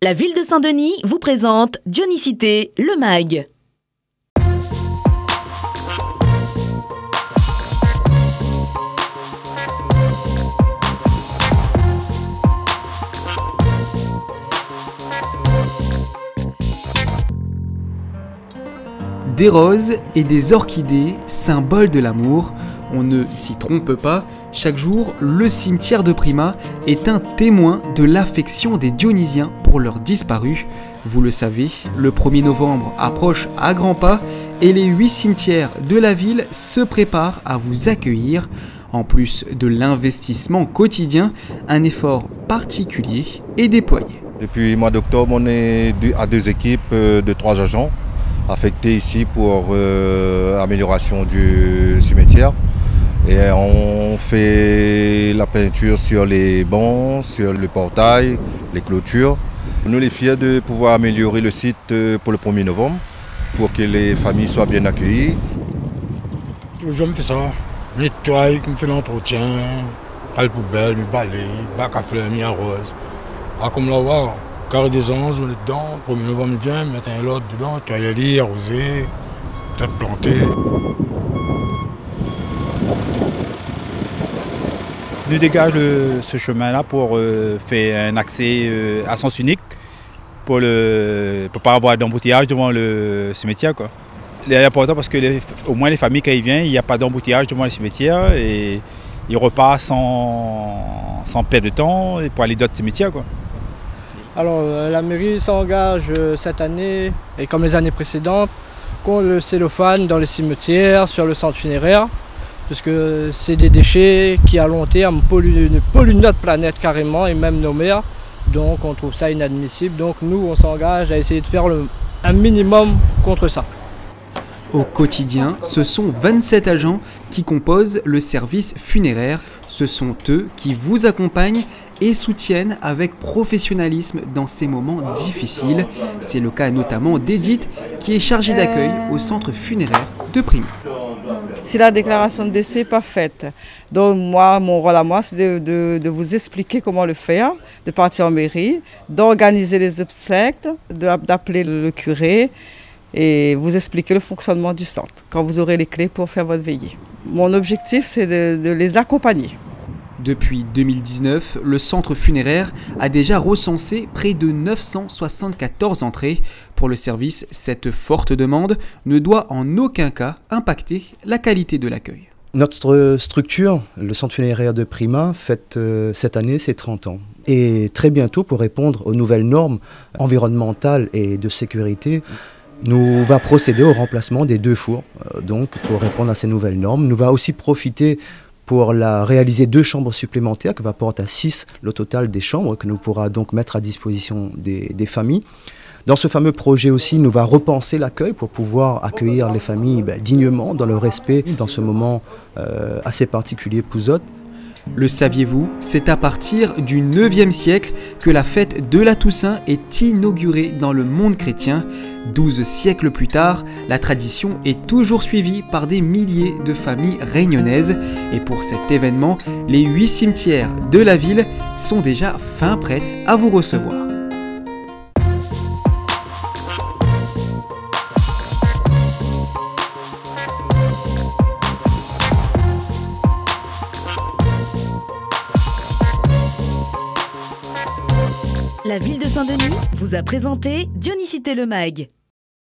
La ville de Saint-Denis vous présente Dionicité, le MAG. Des roses et des orchidées, symboles de l'amour, on ne s'y trompe pas, chaque jour, le cimetière de Prima est un témoin de l'affection des Dionysiens pour leurs disparus. Vous le savez, le 1er novembre approche à grands pas et les 8 cimetières de la ville se préparent à vous accueillir. En plus de l'investissement quotidien, un effort particulier est déployé. Depuis le mois d'octobre, on est à 2 équipes de 3 agents affectés ici pour amélioration du cimetière. Et on fait la peinture sur les bancs, sur le portail, les clôtures. Nous les fiers de pouvoir améliorer le site pour le 1er novembre, pour que les familles soient bien accueillies. Je me fais ça, je nettoie, je me fais l'entretien, les poubelles, je balaye, bac à fleurs, je arrose. Comme là, voir, carré des anges, on est dedans, 1er novembre vient, mettre un lot dedans, tu vas y aller, arroser, peut-être planter. Nous dégage ce chemin-là pour faire un accès à sens unique pour ne pas avoir d'embouteillage devant le cimetière, quoi. C'est important parce que au moins les familles, quand ils viennent, il n'y a pas d'embouteillage devant le cimetière et ils repartent sans perdre de temps pour aller d'autres cimetières, quoi. Alors la mairie s'engage cette année, et comme les années précédentes, contre le cellophane dans les cimetières, sur le centre funéraire. Parce que c'est des déchets qui à long terme polluent notre planète carrément et même nos mers. Donc on trouve ça inadmissible. Donc nous on s'engage à essayer de faire un minimum contre ça. Au quotidien, ce sont 27 agents qui composent le service funéraire. Ce sont eux qui vous accompagnent et soutiennent avec professionnalisme dans ces moments difficiles. C'est le cas notamment d'Edith qui est chargée d'accueil au centre funéraire de Prima. Si la déclaration de décès n'est pas faite, donc moi, mon rôle à moi, c'est de vous expliquer comment le faire, de partir en mairie, d'organiser les obsèques, d'appeler le curé et vous expliquer le fonctionnement du centre, quand vous aurez les clés pour faire votre veillée. Mon objectif, c'est de les accompagner. Depuis 2019, le centre funéraire a déjà recensé près de 974 entrées. Pour le service, cette forte demande ne doit en aucun cas impacter la qualité de l'accueil. Notre structure, le centre funéraire de Prima, fête cette année ses 30 ans. Et très bientôt, pour répondre aux nouvelles normes environnementales et de sécurité, nous va procéder au remplacement des 2 fours. Donc, pour répondre à ces nouvelles normes, nous va aussi profiter pour réaliser 2 chambres supplémentaires qui va porter à 6 le total des chambres que nous pourra donc mettre à disposition des familles. Dans ce fameux projet aussi, nous va repenser l'accueil pour pouvoir accueillir les familles dignement, dans le respect, dans ce moment assez particulier pour eux. Le saviez-vous, c'est à partir du 9e siècle que la fête de la Toussaint est inaugurée dans le monde chrétien. 12 siècles plus tard, la tradition est toujours suivie par des milliers de familles réunionnaises. Et pour cet événement, les 8 cimetières de la ville sont déjà fin prêts à vous recevoir. La ville de Saint-Denis vous a présenté Dionicité, le MAG.